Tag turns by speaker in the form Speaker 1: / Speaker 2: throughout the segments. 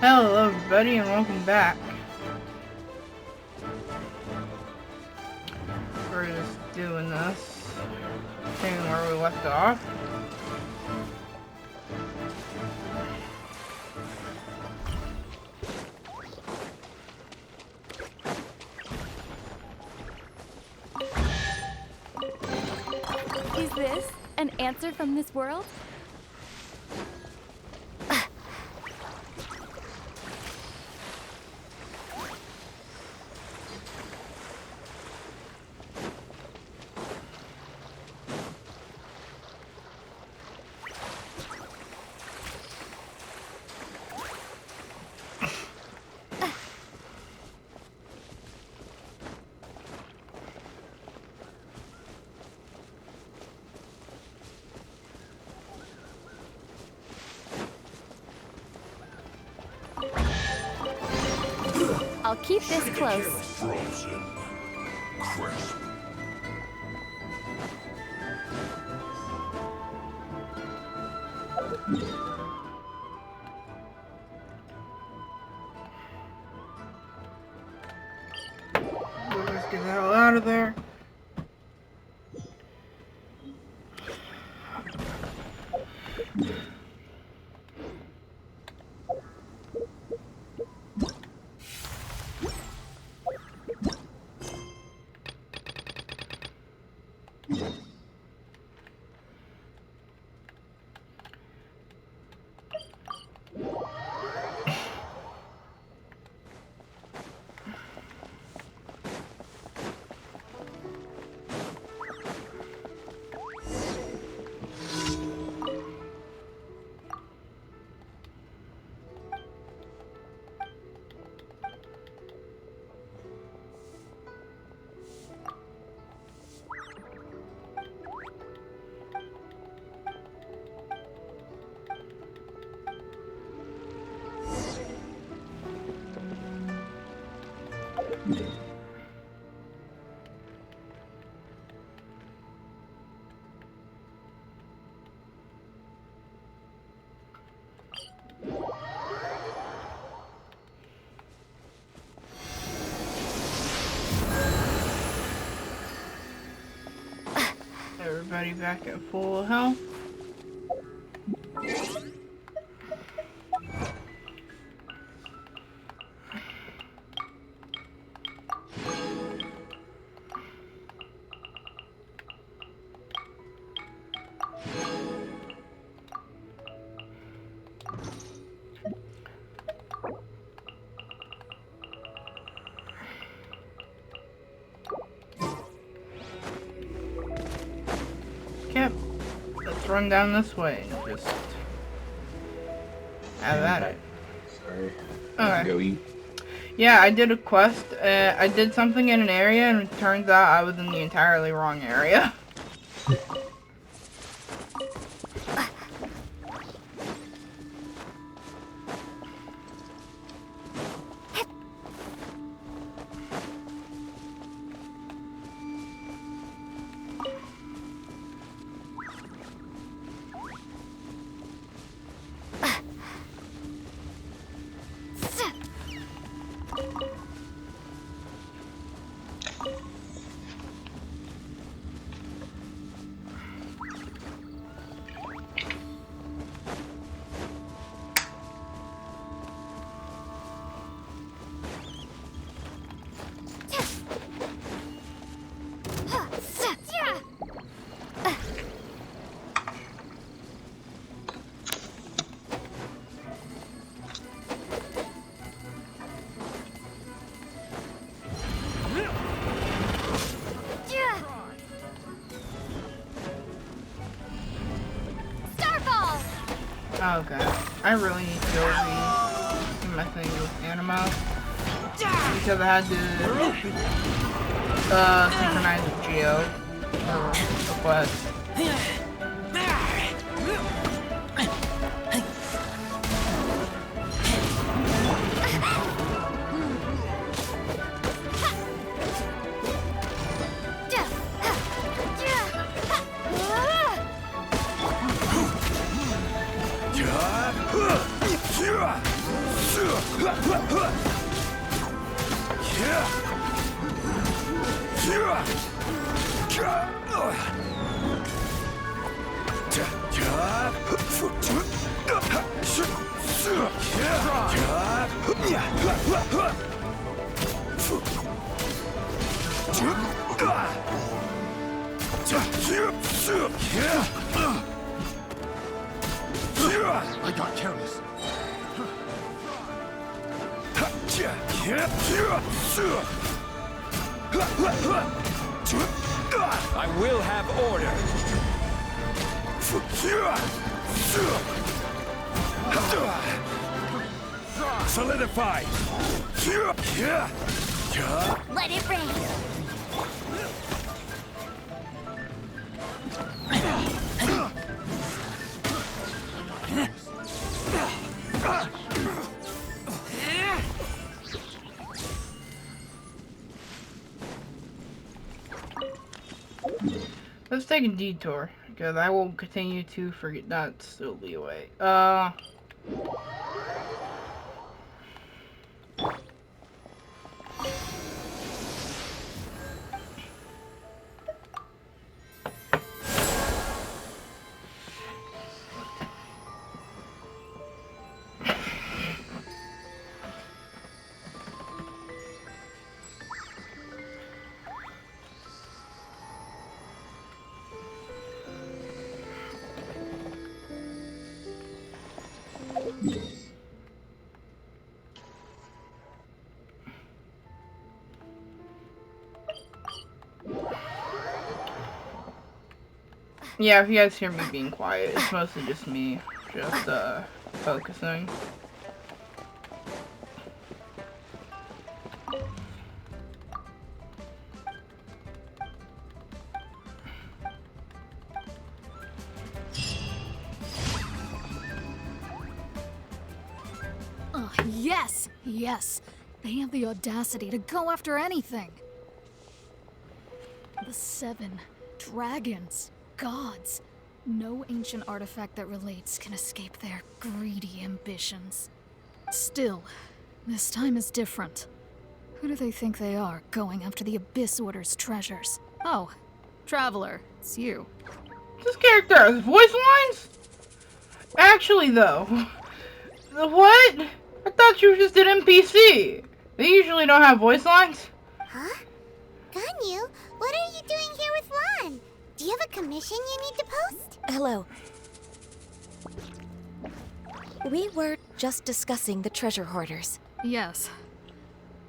Speaker 1: Hello everybody and welcome back. We're just doing this thing where we left off.
Speaker 2: Is this an answer from this world? I'll keep this close.
Speaker 3: Frozen. Crisp.
Speaker 1: We'll just get the hell out of there. Everybody back at full health. Yep. Let's run down this way and just have at it.
Speaker 4: Sorry.
Speaker 1: Okay.
Speaker 4: Go eat.
Speaker 1: Yeah, I did a quest. I did something in an area, and it turns out I was in the entirely wrong area. Oh god, I really need to go do my thing with Anima because I had to synchronize with Geo for a quest.
Speaker 3: I got careless. I will have order. Solidify.
Speaker 2: Let it rain.
Speaker 1: Let's take a detour, because I will continue to forget not to still be away. Yeah, if you guys hear me being quiet, it's mostly just me, just, focusing.
Speaker 4: Oh, yes! Yes! They have the audacity to go after anything! The 7 dragons, gods. No ancient artifact that relates can escape their greedy ambitions. Still, this time is different. Who do they think they are, going after the Abyss Order's treasures? Oh, Traveler, it's you.
Speaker 1: This character has voice lines? Actually, though. What? I thought you were just an NPC. They usually don't have voice lines.
Speaker 5: Huh? Ganyu, what are you doing here with Lan? Do you have a commission you need to post?
Speaker 6: Hello. We were just discussing the treasure hoarders.
Speaker 4: Yes.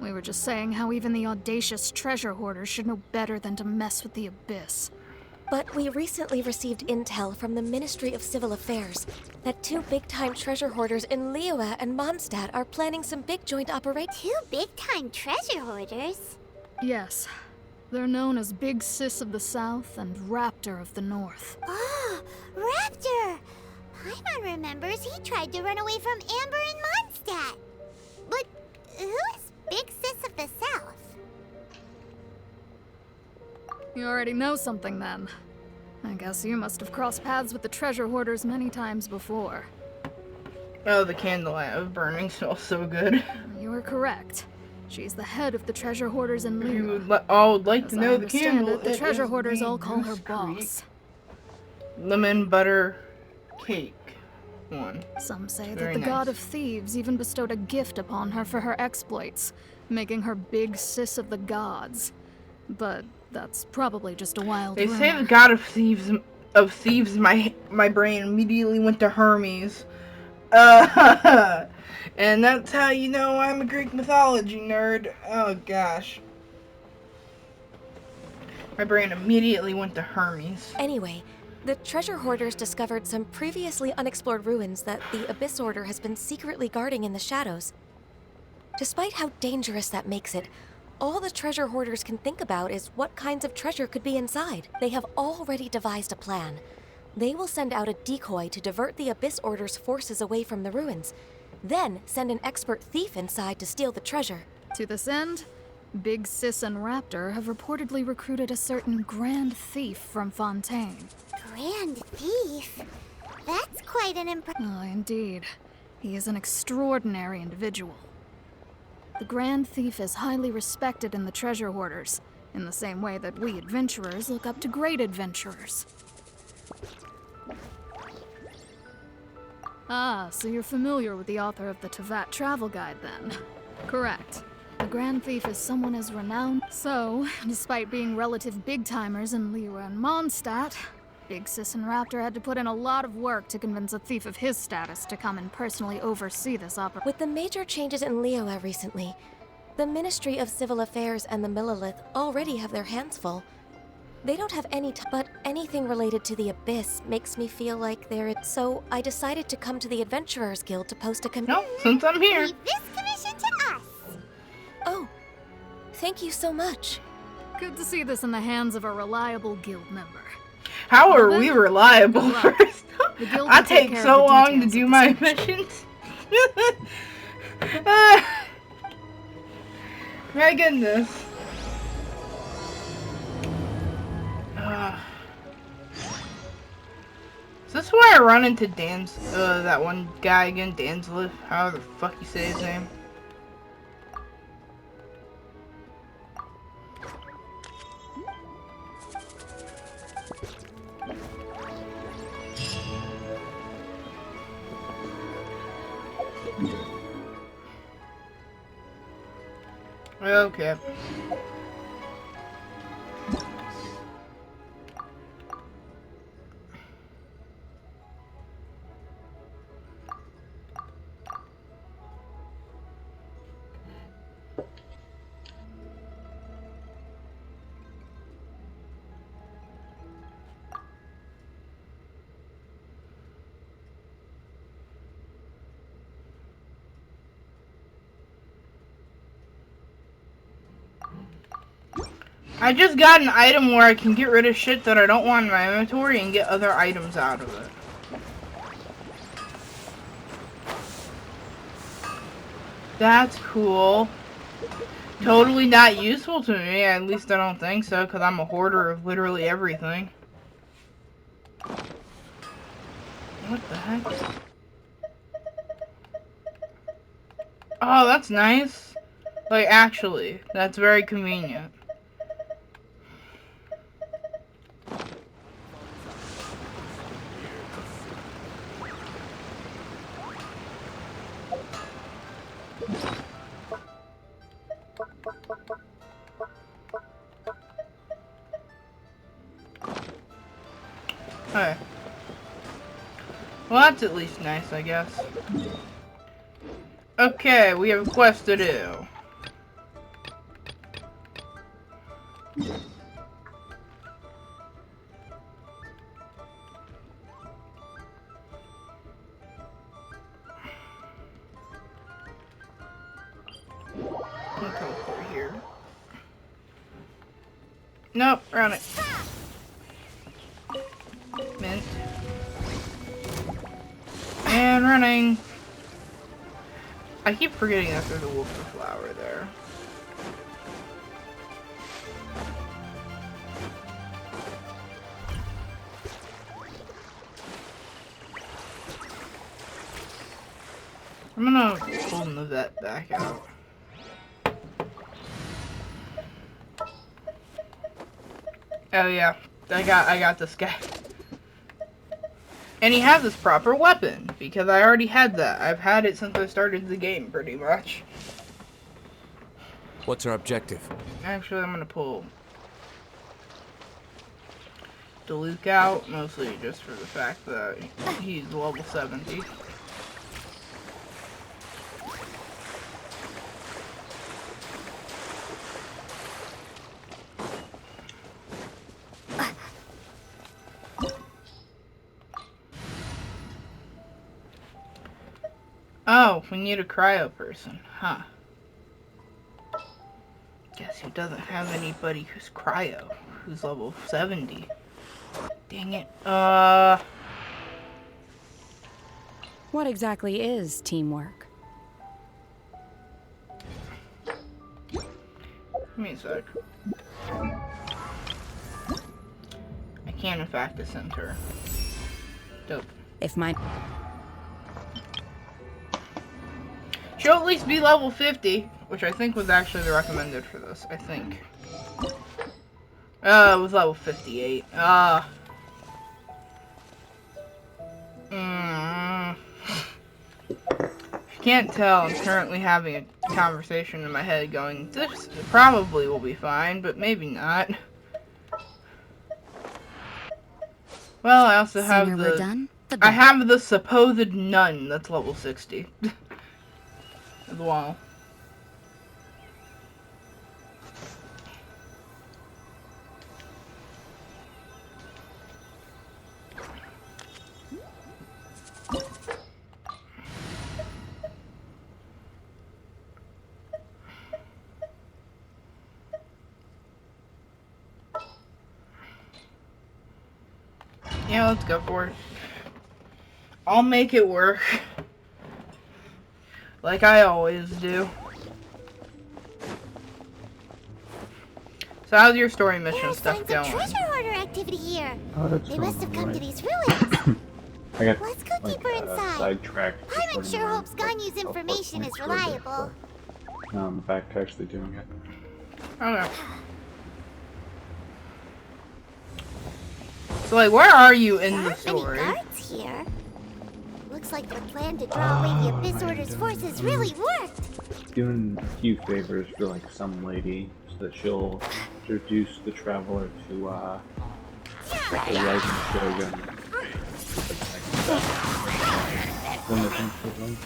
Speaker 4: We were just saying how even the audacious treasure hoarders should know better than to mess with the Abyss.
Speaker 6: But we recently received intel from the Ministry of Civil Affairs that 2 big-time treasure hoarders in Liyue and Mondstadt are planning some big joint operations.
Speaker 5: 2 big-time treasure hoarders?
Speaker 4: Yes. They're known as Big Sis of the South and Raptor of the North.
Speaker 5: Oh, Raptor! Paimon remembers he tried to run away from Amber and Mondstadt. But who is Big Sis of the South?
Speaker 4: You already know something then. I guess you must have crossed paths with the treasure hoarders many times before.
Speaker 1: Oh, the candle I have burning smells so good.
Speaker 4: You are correct. She's the head of the treasure hoarders in
Speaker 1: If you
Speaker 4: Liyue.
Speaker 1: would all would like
Speaker 4: As
Speaker 1: to
Speaker 4: I
Speaker 1: know the
Speaker 4: understand
Speaker 1: candle,
Speaker 4: it, the
Speaker 1: it
Speaker 4: treasure
Speaker 1: is
Speaker 4: hoarders
Speaker 1: the
Speaker 4: all call her
Speaker 1: Goose Creek
Speaker 4: boss.
Speaker 1: Lemon butter cake one.
Speaker 4: Some say that
Speaker 1: Very
Speaker 4: the god
Speaker 1: nice.
Speaker 4: of thieves even bestowed a gift upon her for her exploits, making her Big Sis of the gods. But that's probably just a wild
Speaker 1: They
Speaker 4: rumor.
Speaker 1: say the god of thieves. My brain immediately went to Hermes. And that's how you know I'm a Greek mythology nerd. Oh gosh. My brain immediately went to Hermes.
Speaker 6: Anyway, the treasure hoarders discovered some previously unexplored ruins that the Abyss Order has been secretly guarding in the shadows. Despite how dangerous that makes it, all the treasure hoarders can think about is what kinds of treasure could be inside. They have already devised a plan. They will send out a decoy to divert the Abyss Order's forces away from the ruins, then send an expert thief inside to steal the treasure.
Speaker 4: To this end, Big Sis and Raptor have reportedly recruited a certain Grand Thief from Fontaine.
Speaker 5: Grand Thief? That's quite an
Speaker 4: Oh, indeed. He is an extraordinary individual. The Grand Thief is highly respected in the treasure hoarders, in the same way that we adventurers look up to great adventurers. Ah, so you're familiar with the author of the Tevat Travel Guide, then? Correct. The Grand Thief is someone as renowned. So, despite being relative big-timers in Liyue and Mondstadt, Big Sis and Raptor had to put in a lot of work to convince a thief of his status to come and personally oversee this operation.
Speaker 6: With the major changes in Liyue recently, the Ministry of Civil Affairs and the Millelith already have their hands full. They don't have any but anything related to the Abyss makes me feel like they're... So I decided to come to the Adventurers Guild to post a
Speaker 1: No, since I'm here.
Speaker 5: Leave this commission to us.
Speaker 6: Oh, thank you so much.
Speaker 4: Good to see this in the hands of a reliable guild member.
Speaker 1: How are
Speaker 4: Well,
Speaker 1: we
Speaker 4: then,
Speaker 1: reliable
Speaker 4: good luck.
Speaker 1: first?
Speaker 4: The guild
Speaker 1: I
Speaker 4: will take
Speaker 1: take
Speaker 4: care
Speaker 1: so
Speaker 4: of the
Speaker 1: long to
Speaker 4: details
Speaker 1: do
Speaker 4: of
Speaker 1: my
Speaker 4: this mission.
Speaker 1: missions. My goodness. Is this where I run into that one guy again, Dansliff? How the fuck you say his name? Okay. I just got an item where I can get rid of shit that I don't want in my inventory and get other items out of it. That's cool. Totally not useful to me, at least I don't think so, because I'm a hoarder of literally everything. What the heck? Oh, that's nice. Like, actually, that's very convenient. Okay. Well, that's at least nice, I guess. Okay, we have a quest to do. I'll teleport here. Nope, run it. Mint. And running. I keep forgetting that there's a wolf flower there. I'm gonna pull the vet back out. Oh yeah, I got this guy. And he has his proper weapon, because I already had that. I've had it since I started the game, pretty much.
Speaker 3: What's our objective?
Speaker 1: Actually, I'm gonna pull Luke out, mostly just for the fact that he's level 70. Oh, we need a cryo person, huh? Guess who doesn't have anybody who's cryo, who's level 70? Dang it.
Speaker 7: What exactly is teamwork?
Speaker 1: Give me a sec. I can in fact ascend her. Dope.
Speaker 7: If my...
Speaker 1: She'll at least be level 50, which I think was actually the recommended for this, I think. It was level 58. If you can't tell, I'm currently having a conversation in my head going, this probably will be fine, but maybe not. Well, I also have
Speaker 2: Sooner we're done, the
Speaker 1: I
Speaker 2: better.
Speaker 1: have the supposed nun that's level 60 as well. Yeah, let's go for it. I'll make it work. Like I always do. So how's your story mission
Speaker 5: There are
Speaker 1: stuff
Speaker 5: signs
Speaker 1: going?
Speaker 5: of treasure hoarder activity here.
Speaker 8: Oh, that's
Speaker 5: They must have come to
Speaker 8: right.
Speaker 5: these ruins.
Speaker 8: I got
Speaker 5: Let's go deeper inside.
Speaker 8: sidetracked.
Speaker 5: Paimon
Speaker 8: recording
Speaker 5: sure
Speaker 8: my
Speaker 5: hopes Ganyu's
Speaker 8: self-help
Speaker 5: information
Speaker 8: points
Speaker 5: is
Speaker 8: for a bit,
Speaker 5: reliable.
Speaker 8: but now I'm back to actually doing it.
Speaker 1: Okay. So like, where are you in the
Speaker 5: Not many
Speaker 1: story?
Speaker 5: guards here. Looks like their plan to draw away the Abyss Order's forces really worked.
Speaker 8: Doing a few favors for like some lady so that she'll introduce the traveler to the rising shogun. When the things go wrong.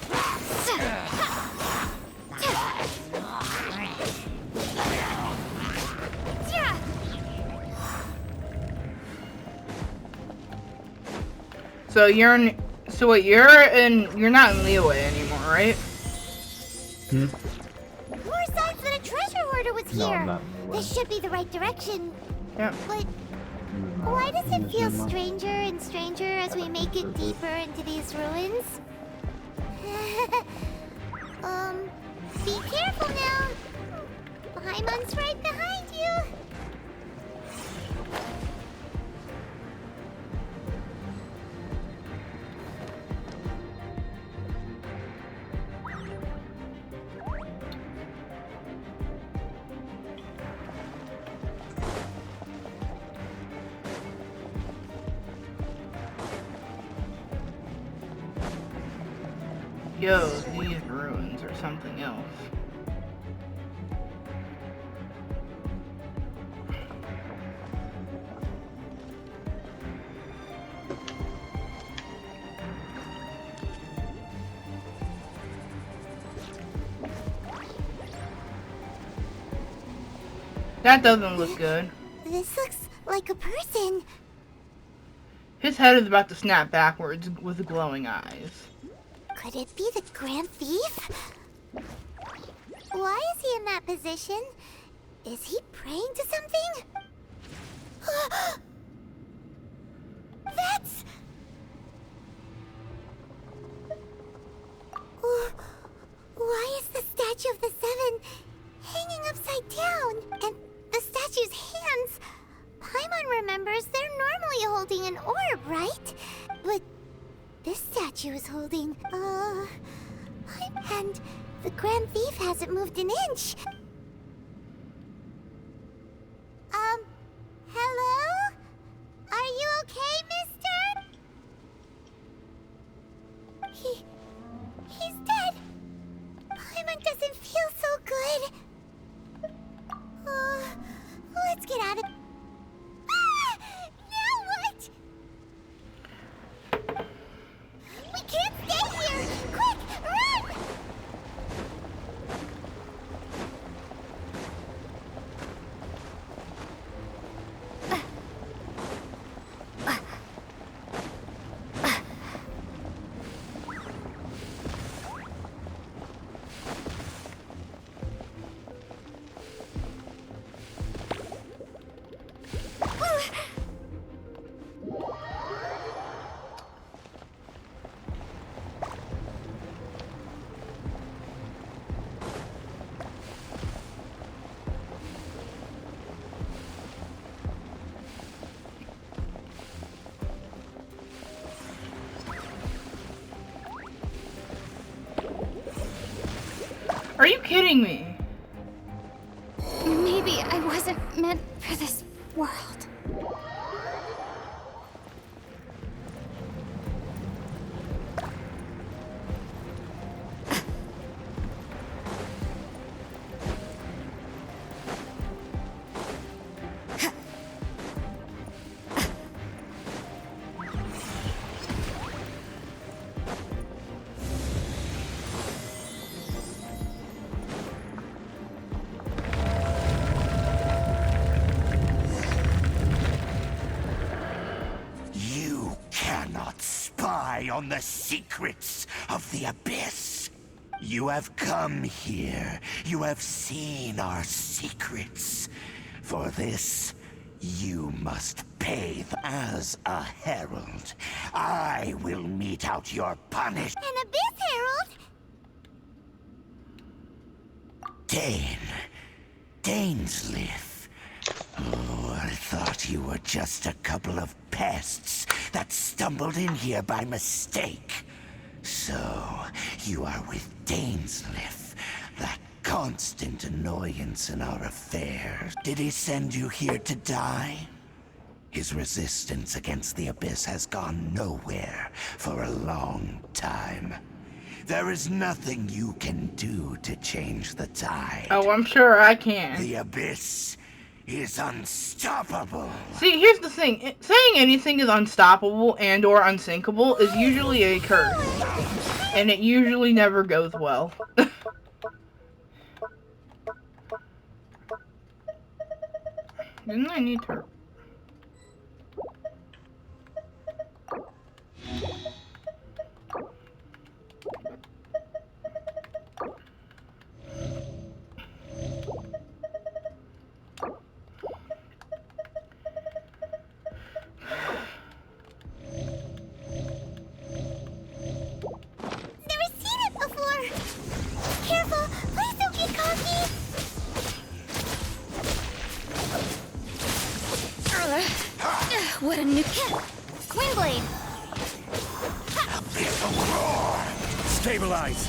Speaker 1: So you're in. So wait, you're not in Liyue anymore, right?
Speaker 8: Hmm?
Speaker 5: More signs that a treasure hoarder was
Speaker 8: No,
Speaker 5: here.
Speaker 8: I'm not in the way.
Speaker 5: This should be the right direction.
Speaker 1: Yeah.
Speaker 5: But why does it feel stranger and stranger as we make it deeper into these ruins? Be careful now. Paimon's right behind you.
Speaker 1: Yo, these ruins are something else. That doesn't look good.
Speaker 5: This looks like a person.
Speaker 1: His head is about to snap backwards with glowing eyes.
Speaker 5: Could it be the Grand Thief? Why is he in that position? Is he praying to something? That's... Why is the statue of the Seven hanging upside down? And the statue's hands... Paimon remembers they're normally holding an orb, right? But this statue is holding... And the Grand Thief hasn't moved an inch. Hello? Are you okay, mister? He's dead. Paimon doesn't feel so good. Let's get out of... Ah! Now what? We can't stay here! Quick, run!
Speaker 1: Are you kidding me?
Speaker 5: Maybe I wasn't meant for this world.
Speaker 9: You cannot spy on the secrets of the Abyss. You have come here. You have seen our secrets. For this, you must pay as a herald. I will mete out your punishment.
Speaker 5: An Abyss Herald?
Speaker 9: Dainsleif. Oh, I thought you were just a couple of pests that stumbled in here by mistake. So, you are with Dainsleif, that constant annoyance in our affairs. Did he send you here to die? His resistance against the Abyss has gone nowhere for a long time. There is nothing you can do to change the tide.
Speaker 1: Oh, I'm sure I can.
Speaker 9: The Abyss is unstoppable.
Speaker 1: See, here's the thing. Saying anything is unstoppable and or unsinkable is usually a curse. And it usually never goes well. Didn't I need to...
Speaker 5: Never seen it before. Careful, please don't get cocky. What a new kid. Swing blade.
Speaker 3: Stabilize.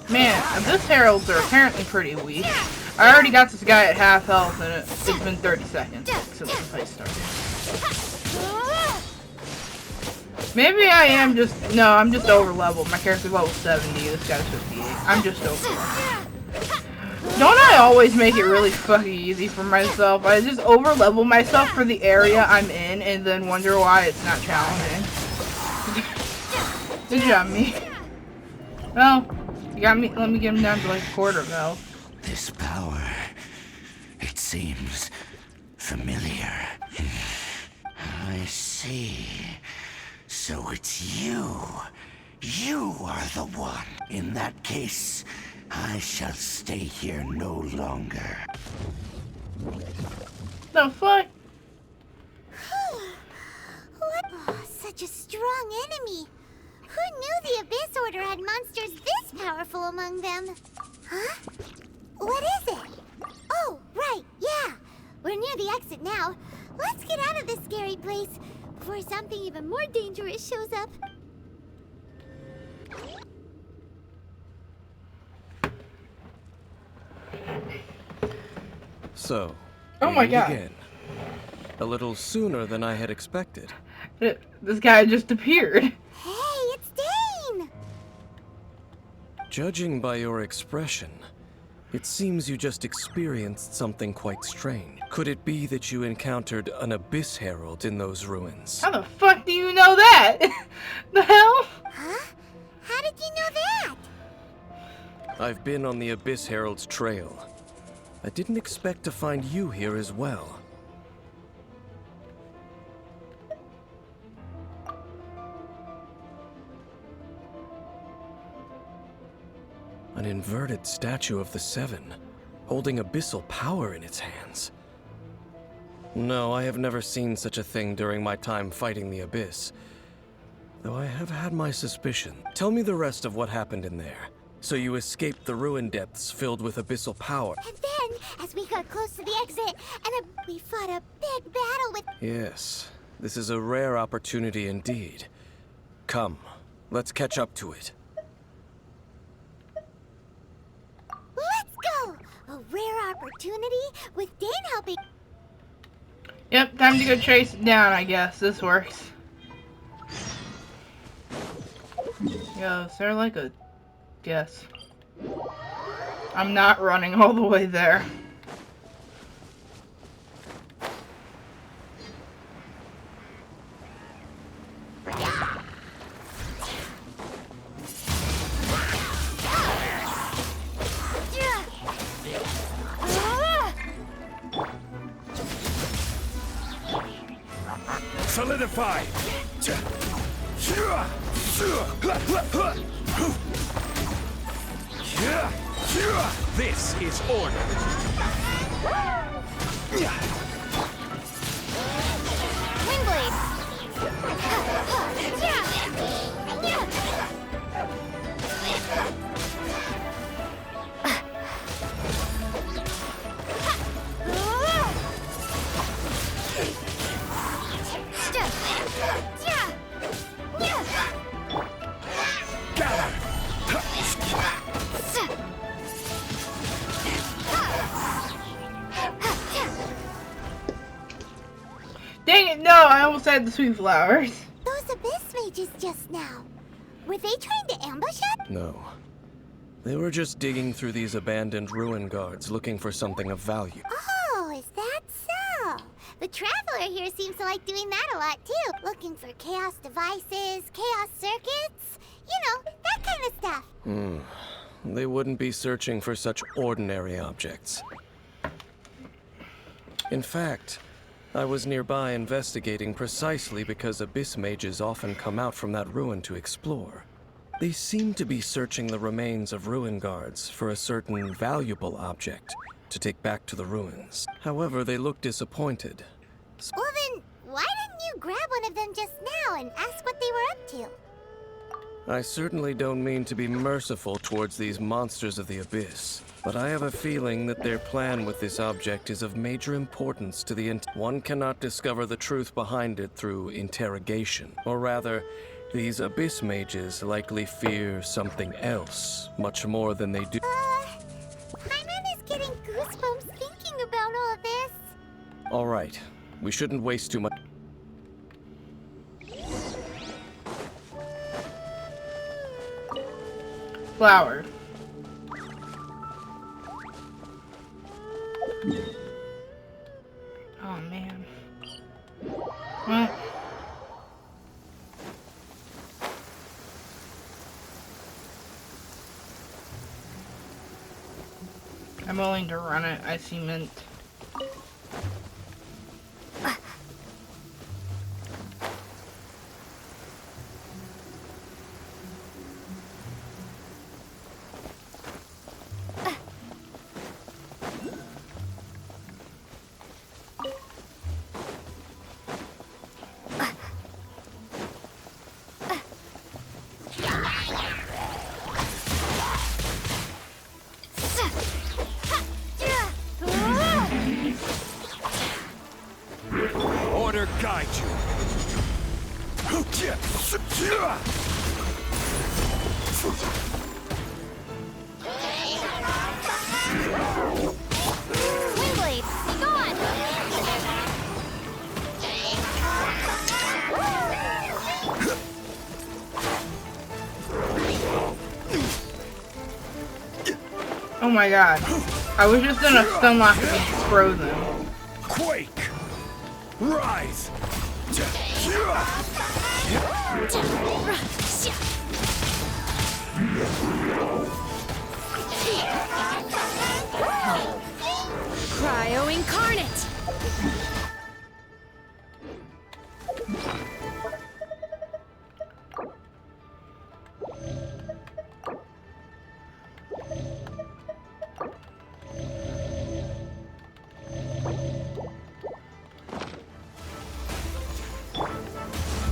Speaker 1: Man, Abyss Heralds are apparently pretty weak. I already got this guy at half health and it's been 30 seconds since the fight started. Maybe I am just... No, I'm just over leveled. My character's level 70, this guy's 58. I'm just over leveled. Don't I always make it really fucking easy for myself? I just over level myself for the area I'm in and then wonder why it's not challenging. Good job, me. Well, you got me. Let me get him down to like a quarter of health.
Speaker 9: This power, it seems familiar. I see. So it's you. You are the one. In that case, I shall stay here no longer.
Speaker 1: The fuck?
Speaker 5: What? Oh, such a strong enemy. Who knew the Abyss Order had monsters this powerful among them? Huh? What is it? Oh, right, yeah. We're near the exit now. Let's get out of this scary place before something even more dangerous shows up.
Speaker 10: So,
Speaker 1: Oh
Speaker 10: we
Speaker 1: my
Speaker 10: meet
Speaker 1: God.
Speaker 10: again. A little sooner than I had expected.
Speaker 1: This guy just appeared.
Speaker 5: Hey, it's Dane!
Speaker 10: Judging by your expression, it seems you just experienced something quite strange. Could it be that you encountered an Abyss Herald in those ruins?
Speaker 1: How the fuck do you know that? The hell?
Speaker 5: Huh? How did you know that?
Speaker 10: I've been on the Abyss Herald's trail. I didn't expect to find you here as well. An inverted statue of the Seven, holding abyssal power in its hands. No, I have never seen such a thing during my time fighting the Abyss. Though I have had my suspicion. Tell me the rest of what happened in there. So you escaped the ruin depths filled with abyssal power.
Speaker 5: And then, as we got close to the exit, we fought a big battle with...
Speaker 10: Yes, This is a rare opportunity indeed. Come, let's catch up to it.
Speaker 5: Let's go! A rare opportunity with Dane helping.
Speaker 1: Yep, time to go chase it down, I guess. This works. Yo, is there like a... Yes. I'm not running all the way there.
Speaker 3: Solidify! This is order.
Speaker 1: Dang it, no, I almost had the sweet flowers.
Speaker 5: Those abyss mages just now. Were they trying to ambush us?
Speaker 10: No. They were just digging through these abandoned ruin guards looking for something of value.
Speaker 5: Oh, is that so? The Traveler here seems to like doing that a lot too. Looking for chaos devices, chaos circuits, you know, that kind of stuff.
Speaker 10: They wouldn't be searching for such ordinary objects. In fact, I was nearby investigating precisely because abyss mages often come out from that ruin to explore. They seem to be searching the remains of ruin guards for a certain valuable object to take back to the ruins. However, they look disappointed.
Speaker 5: Well then, why didn't you grab one of them just now and ask what they were up to?
Speaker 10: I certainly don't mean to be merciful towards these monsters of the abyss, but I have a feeling that their plan with this object is of major importance to the one cannot discover the truth behind it through interrogation. Or rather, these abyss mages likely fear something else, much more than they do.
Speaker 5: Paimon is getting goosebumps thinking about all of this.
Speaker 10: All right, we shouldn't waste too much.
Speaker 1: Flower. Oh man. What? I'm willing to run it. I see mint.
Speaker 3: Order guide you.
Speaker 5: Windblade, be gone!
Speaker 1: Oh my god. I was just gonna stun lock against frozen.
Speaker 3: Quake! Rise!
Speaker 2: Cryo incarnate!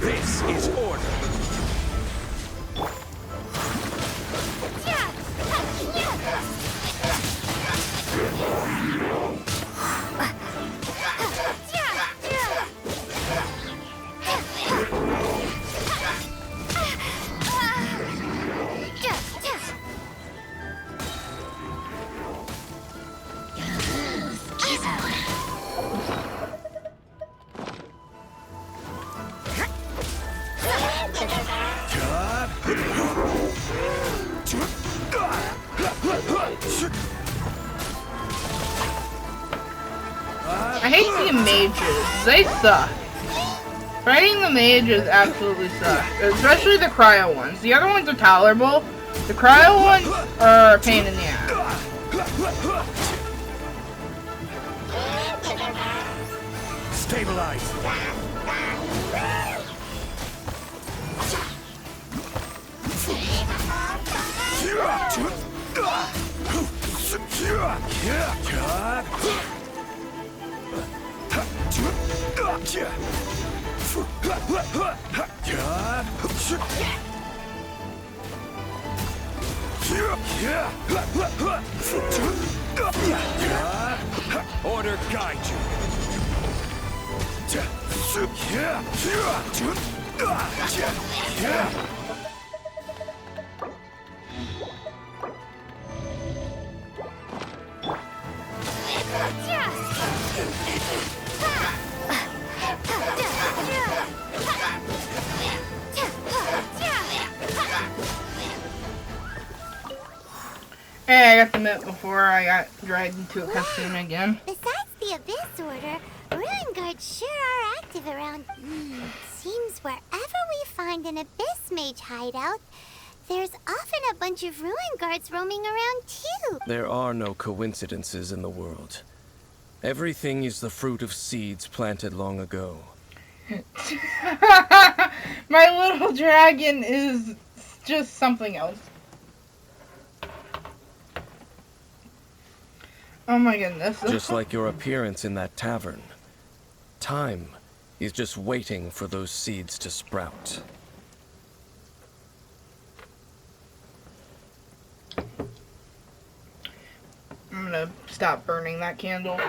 Speaker 3: This is order.
Speaker 1: I hate the mages. They suck. Fighting the mages absolutely sucks. Especially the cryo ones. The other ones are tolerable. The cryo ones are a pain in the ass.
Speaker 3: Stabilize. Order guide you.
Speaker 1: Hey, I got the map before I got dragged into a cutscene again.
Speaker 5: Besides the Abyss Order, Ruin Guards sure are active around. Seems wherever we find an Abyss Mage hideout, there's often a bunch of Ruin Guards roaming around too.
Speaker 10: There are no coincidences in the world. Everything is the fruit of seeds planted long ago.
Speaker 1: My little dragon is just something else. Oh my goodness.
Speaker 10: Just like your appearance in that tavern. Time is just waiting for those seeds to sprout.
Speaker 1: I'm gonna stop burning that candle.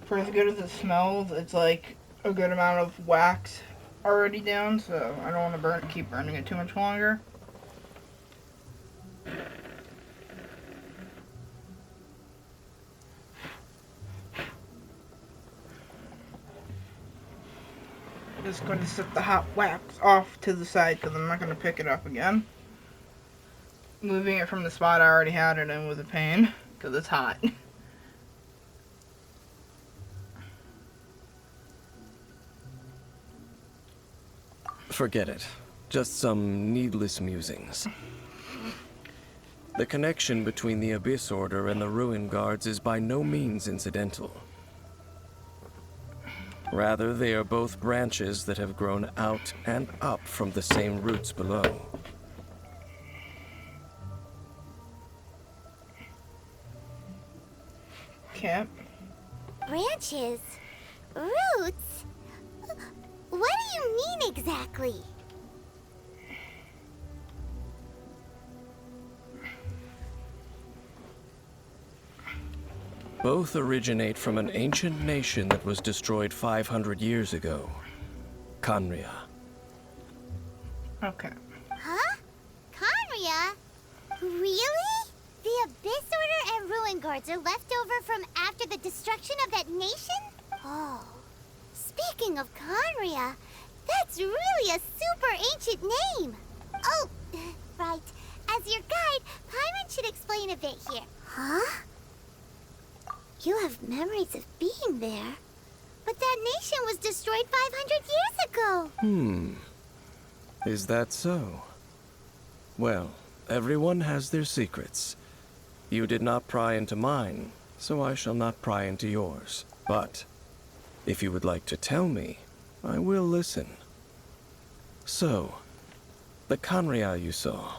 Speaker 1: For as good as it smells, it's like a good amount of wax already down, so I don't want to keep burning it too much longer. Just going to set the hot wax off to the side because I'm not going to pick it up again. Moving it from the spot I already had it in was a pain because it's hot.
Speaker 10: Forget it. Just some needless musings. The connection between the Abyss Order and the Ruin Guards is by no means incidental. Rather, they are both branches that have grown out and up from the same roots below.
Speaker 1: Okay.
Speaker 5: Branches? Roots? What do you mean exactly?
Speaker 10: Both originate from an ancient nation that was destroyed 500 years ago. Khaenri'ah.
Speaker 1: Okay.
Speaker 5: Huh? Khaenri'ah? Really? The Abyss Order and Ruin Guards are left over from after the destruction of that nation? Oh. Speaking of Khaenri'ah, that's really a super ancient name. Oh, right. As your guide, Paimon should explain a bit here. Huh? You have memories of being there. But that nation was destroyed 500 years ago.
Speaker 10: Is that so? Well, everyone has their secrets. You did not pry into mine, so I shall not pry into yours. But if you would like to tell me, I will listen. So, the Khaenri'ah you saw,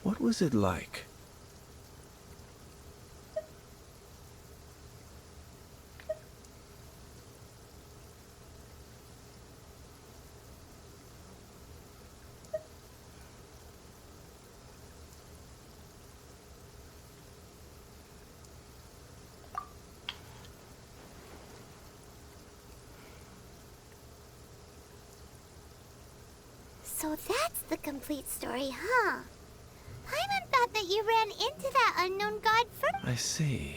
Speaker 10: what was it like?
Speaker 5: So that's the complete story, huh? Paimon thought that you ran into that unknown god first.
Speaker 10: I see.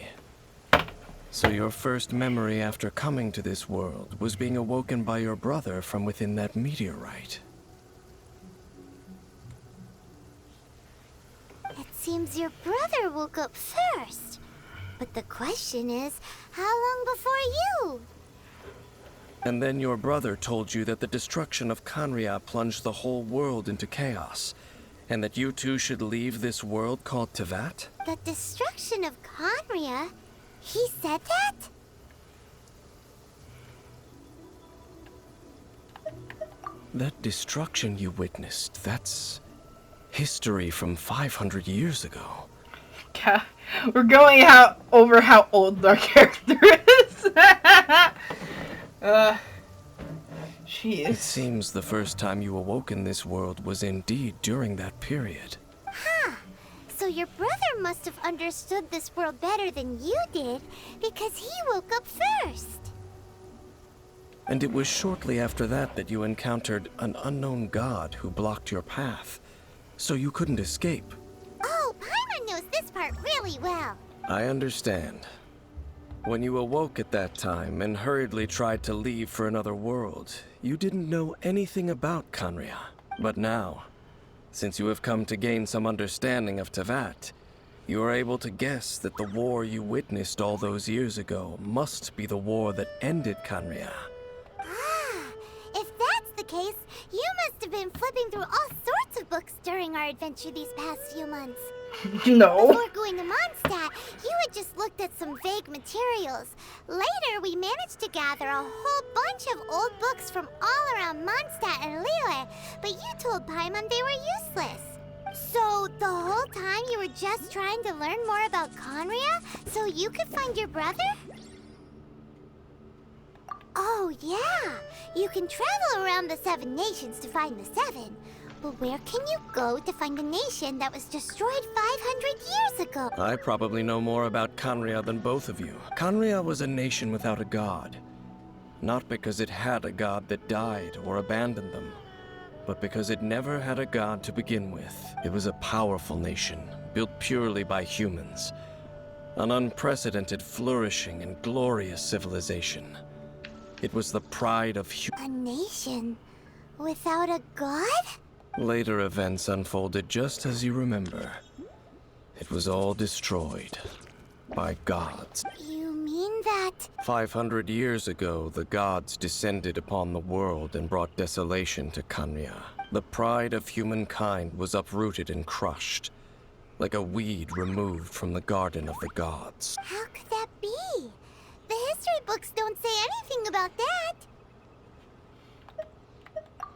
Speaker 10: So your first memory after coming to this world was being awoken by your brother from within that meteorite.
Speaker 5: seems your brother woke up first. But the question is, how long before you?
Speaker 10: And then your brother told you that the destruction of Kanria plunged the whole world into chaos, and that you two should leave this world called Tevat?
Speaker 5: The destruction of Conria? He said that?
Speaker 10: That destruction you witnessed, that's history from 500 years ago.
Speaker 1: God, we're going over how old our character is. She is.
Speaker 10: It seems the first time you awoke in this world was indeed during that period.
Speaker 5: Huh. So your brother must have understood this world better than you did, because he woke up first.
Speaker 10: And it was shortly after that that you encountered an unknown god who blocked your path, so you couldn't escape.
Speaker 5: Oh, Paimon knows this part really well.
Speaker 10: I understand. When you awoke at that time and hurriedly tried to leave for another world, you didn't know anything about Kanria. But now, since you have come to gain some understanding of Tevat, you are able to guess that the war you witnessed all those years ago must be the war that ended Kanria.
Speaker 5: Ah, if that's the case, you must have been flipping through all sorts of books during our adventure these past few months.
Speaker 1: No.
Speaker 5: Before going to Mondstadt, you had just looked at some vague materials. Later, we managed to gather a whole bunch of old books from all around Mondstadt and Liyue, but you told Paimon they were useless. So, the whole time you were just trying to learn more about Conria so you could find your brother? Oh, yeah. You can travel around the 7 nations to find the 7. But where can you go to find a nation that was destroyed 500 years ago?
Speaker 10: I probably know more about Kanria than both of you. Kanria was a nation without a god. Not because it had a god that died or abandoned them, but because it never had a god to begin with. It was a powerful nation, built purely by humans. An unprecedented, flourishing, and glorious civilization. It was the pride of
Speaker 5: A nation without a god?
Speaker 10: Later events unfolded just as you remember. It was all destroyed by gods.
Speaker 5: You mean that?
Speaker 10: 500 years ago, the gods descended upon the world and brought desolation to Kanria. The pride of humankind was uprooted and crushed, like a weed removed from the garden of the gods.
Speaker 5: How could that be? The history books don't say anything about that.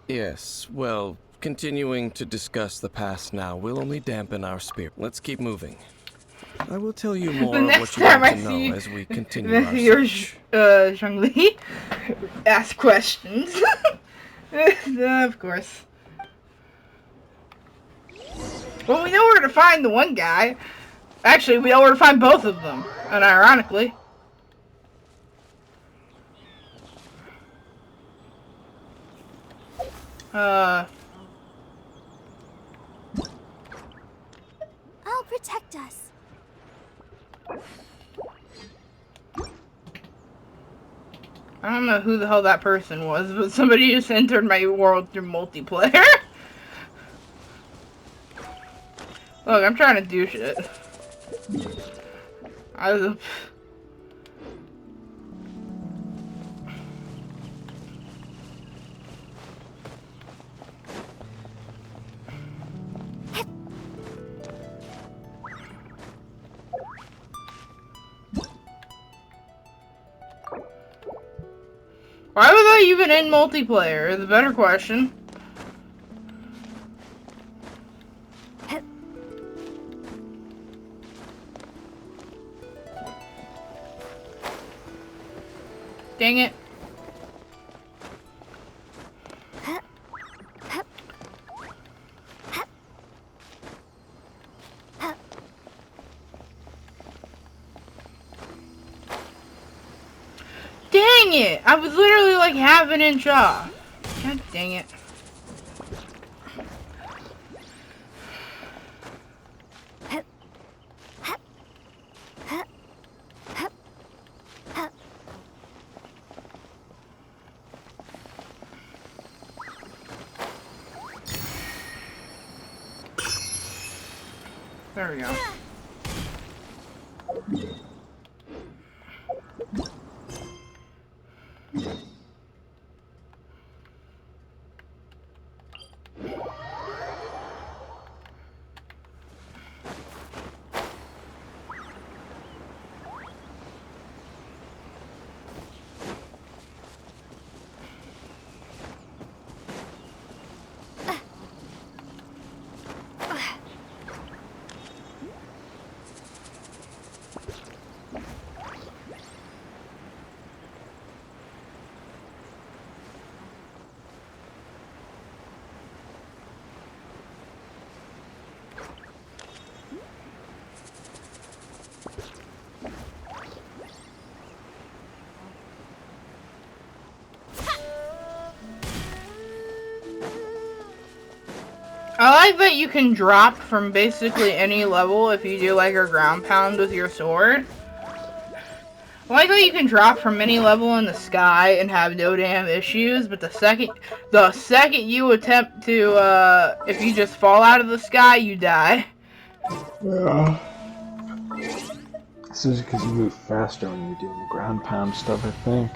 Speaker 10: Yes, well, continuing to discuss the past now will only dampen our spirit. Let's keep moving. I will tell you more of what you want to know as we continue our search.
Speaker 1: Zhongli ask questions. Of course. Well, we know where to find the one guy. Actually, we know where to find both of them. And ironically.
Speaker 2: I'll protect us.
Speaker 1: I don't know who the hell that person was, but somebody just entered my world through multiplayer. Look, I'm trying to do shit. Why was I even in multiplayer is a better question. Dang it. Dang it! I was literally like half an inch off. God dang it. There we go. I like that you can drop from basically any level if you do like a ground pound with your sword. I like that you can drop from any level in the sky and have no damn issues, but the second you attempt to, if you just fall out of the sky, you die.
Speaker 8: Yeah. This is because you move faster when you're doing the ground pound stuff, I think.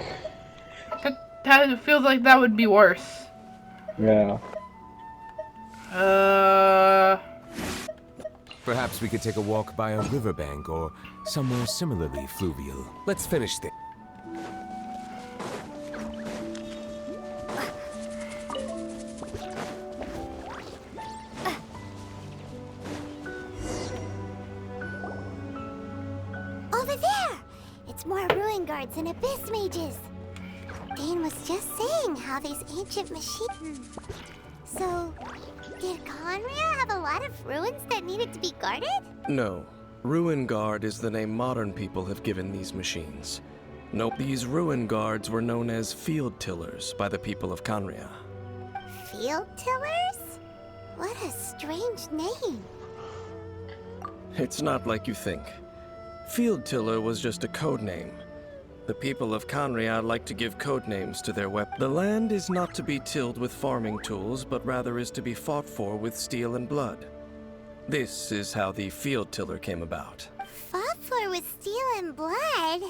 Speaker 1: That feels like that would be worse.
Speaker 8: Yeah.
Speaker 3: Perhaps we could take a walk by a riverbank or somewhere similarly fluvial. Let's finish this.
Speaker 5: Over there! It's more ruin guards and abyss mages. Dane was just saying how these ancient machines... So, did Conria have a lot of ruins that needed to be guarded?
Speaker 10: No. Ruin Guard is the name modern people have given these machines. Nope, these Ruin Guards were known as Field Tillers by the people of Conria.
Speaker 5: Field tillers? What a strange name.
Speaker 10: It's not like you think. Field Tiller was just a code name. The people of Conria like to give code names to their weapons. The land is not to be tilled with farming tools, but rather is to be fought for with steel and blood. This is how the Field Tiller came about.
Speaker 5: Fought for with steel and blood?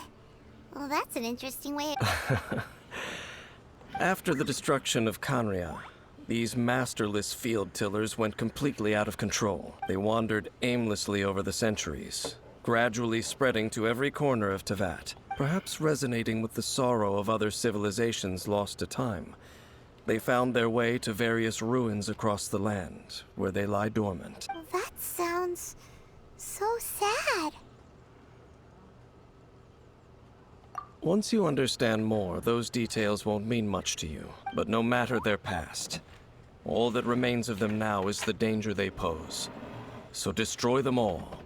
Speaker 5: Well, that's an interesting way of...
Speaker 10: After the destruction of Conria, these masterless field tillers went completely out of control. They wandered aimlessly over the centuries, gradually spreading to every corner of Teyvat, perhaps resonating with the sorrow of other civilizations lost to time. They found their way to various ruins across the land, where they lie dormant.
Speaker 5: That sounds so sad.
Speaker 10: Once you understand more, those details won't mean much to you. But no matter their past, all that remains of them now is the danger they pose. So destroy them all.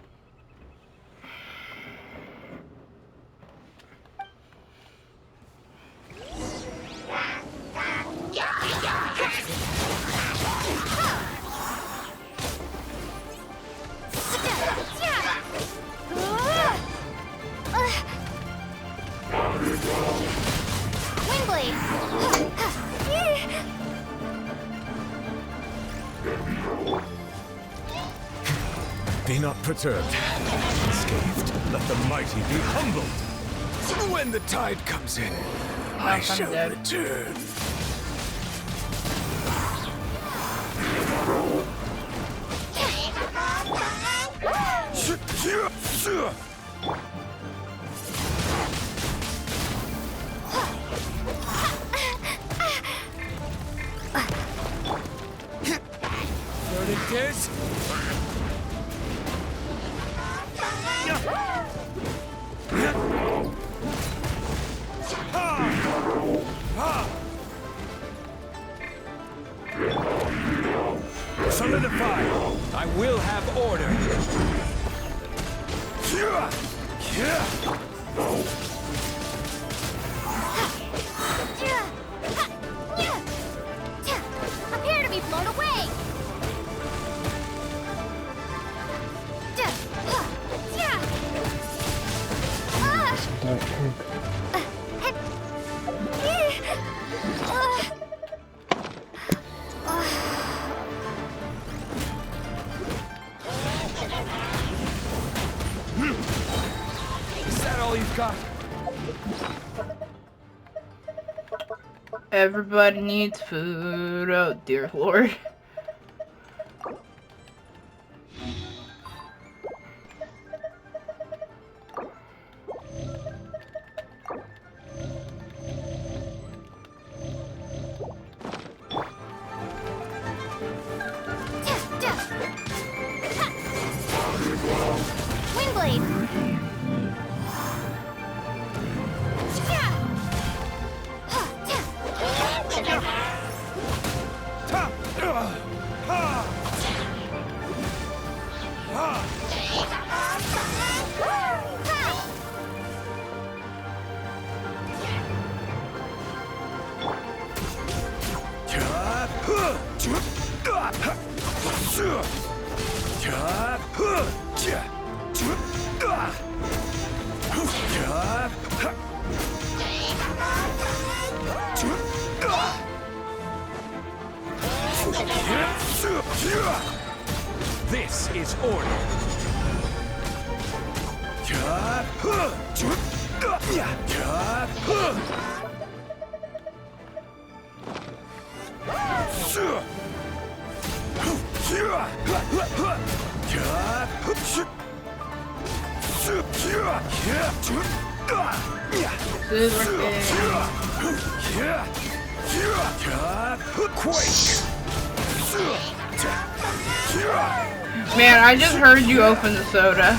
Speaker 3: Be not perturbed, unscathed. Let the mighty be humbled. When the tide comes in, I shall return. There it is. Solidify! I will have order!
Speaker 5: Prepare to be blown away!
Speaker 1: Everybody needs food. Oh dear Lord.
Speaker 3: This is order.
Speaker 1: Man, I just heard you open the soda.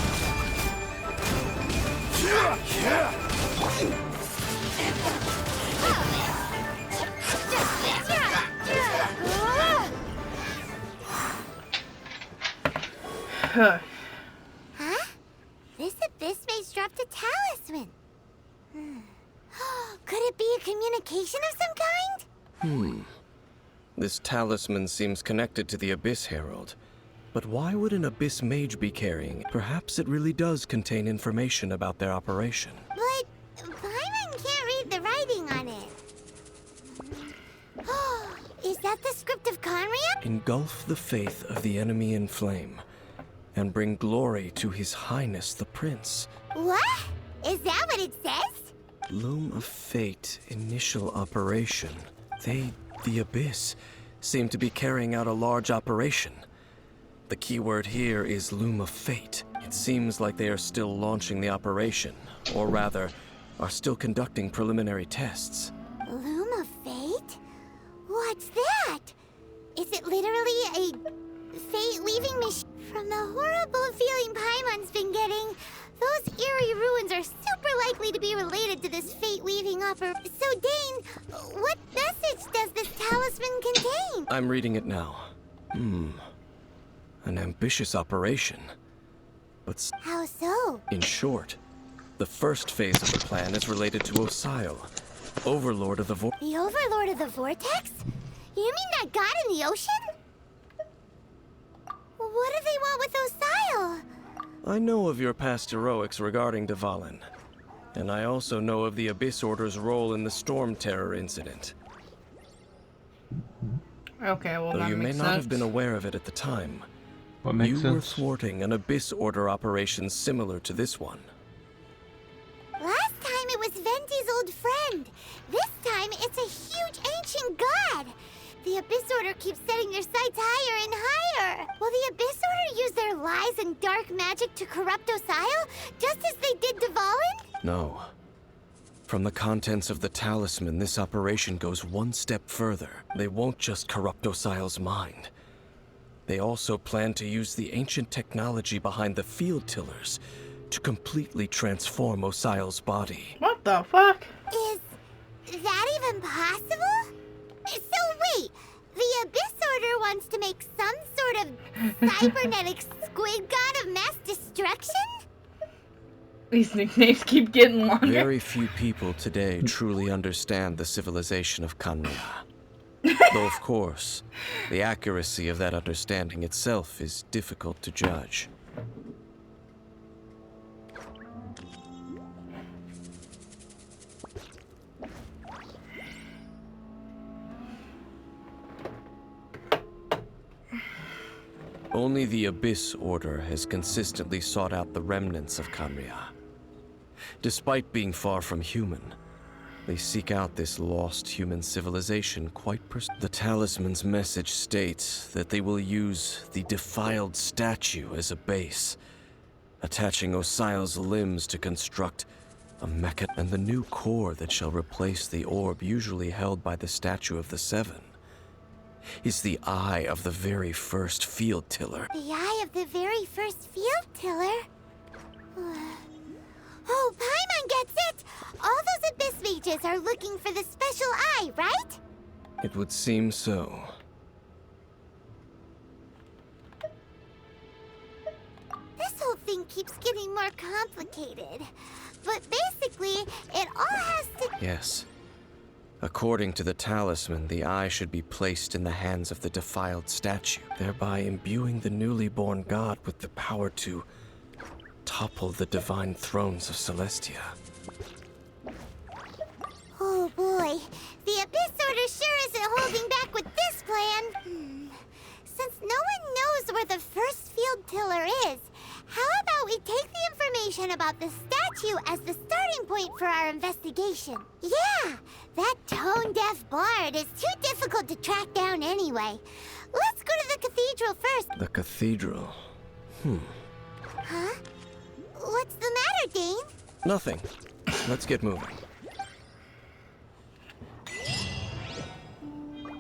Speaker 5: Huh? This abyss maze dropped a talisman. Could it be a communication of some kind?
Speaker 10: This talisman seems connected to the Abyss Herald. But why would an Abyss mage be carrying it? Perhaps it really does contain information about their operation.
Speaker 5: But Paimon can't read the writing on it. Is that the script of Conria?
Speaker 10: Engulf the faith of the enemy in flame, and bring glory to His Highness the Prince.
Speaker 5: What? Is that what it says?
Speaker 10: Loom of Fate, initial operation. They, the Abyss, seem to be carrying out a large operation. The keyword here is Loom of Fate. It seems like they are still launching the operation, or rather, are still conducting preliminary tests.
Speaker 5: Loom of Fate? What's that? Is it literally a fate-weaving machine? From the horrible feeling Paimon's been getting, those eerie ruins are super likely to be related to this fate-weaving operation. So, Dane, what message does this talisman contain?
Speaker 10: I'm reading it now. An ambitious operation. But
Speaker 5: How so?
Speaker 10: in short, the first phase of the plan is related to Osile, Overlord of the Vortex.
Speaker 5: The Overlord of the Vortex? You mean that god in the ocean? What do they want with Osile?
Speaker 10: I know of your past heroics regarding Dvalin, and I also know of the Abyss Order's role in the Storm Terror incident.
Speaker 1: Okay, well,
Speaker 10: Though
Speaker 1: that
Speaker 10: you may
Speaker 1: makes
Speaker 10: not have
Speaker 1: sense.
Speaker 10: been aware of it at the time,
Speaker 8: What makes
Speaker 10: you were
Speaker 8: sense?
Speaker 10: thwarting an Abyss Order operation similar to this one.
Speaker 5: Last time it was Venti's old friend. This time it's a huge ancient god. The Abyss Order keeps setting their sights higher and higher. Will the Abyss Order use their lies and dark magic to corrupt Osile, just as they did Dvalin?
Speaker 10: No. From the contents of the talisman, this operation goes one step further. They won't just corrupt Osile's mind. They also plan to use the ancient technology behind the field tillers to completely transform Osile's body.
Speaker 1: What the fuck?
Speaker 5: Is that even possible? So wait, the Abyss Order wants to make some sort of cybernetic squid god of mass destruction?
Speaker 1: These nicknames keep getting longer.
Speaker 10: Very few people today truly understand the civilization of Kanria. Though, of course, the accuracy of that understanding itself is difficult to judge. Only the Abyss Order has consistently sought out the remnants of Kanria. Despite being far from human, they seek out this lost human civilization quite The talisman's message states that they will use the defiled statue as a base, attaching Osial's limbs to construct a mecha and the new core that shall replace the orb usually held by the Statue of the Seven is the eye of the very first field tiller.
Speaker 5: The eye of the very first field tiller? Oh, Paimon gets it! All those Abyss mages are looking for the special eye, right?
Speaker 10: It would seem so.
Speaker 5: This whole thing keeps getting more complicated. But basically, it all has to...
Speaker 10: Yes. According to the talisman, the eye should be placed in the hands of the defiled statue, thereby imbuing the newly born god with the power to topple the divine thrones of Celestia.
Speaker 5: Oh boy, the Abyss Order sure isn't holding back with this plan. Since no one knows where the first field tiller is, how about we take the information about the statue as the starting point for our investigation? Yeah, that tone-deaf bard is too difficult to track down anyway. Let's go to the cathedral first.
Speaker 10: The cathedral?
Speaker 5: Huh? What's the matter, Dane?
Speaker 10: Nothing. Let's get moving.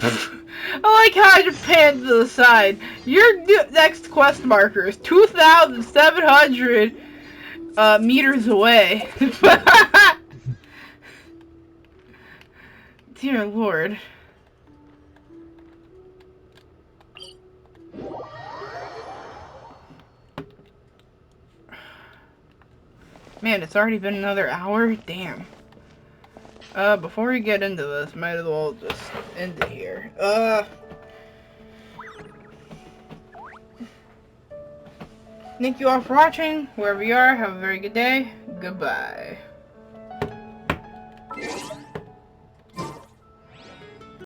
Speaker 1: I like how I just panned to the side. Your next quest marker is 2,700 meters away. Dear Lord. Man, it's already been another hour? Damn. Before we get into this, might as well just end it here. Thank you all for watching. Wherever you are, have a very good day. Goodbye.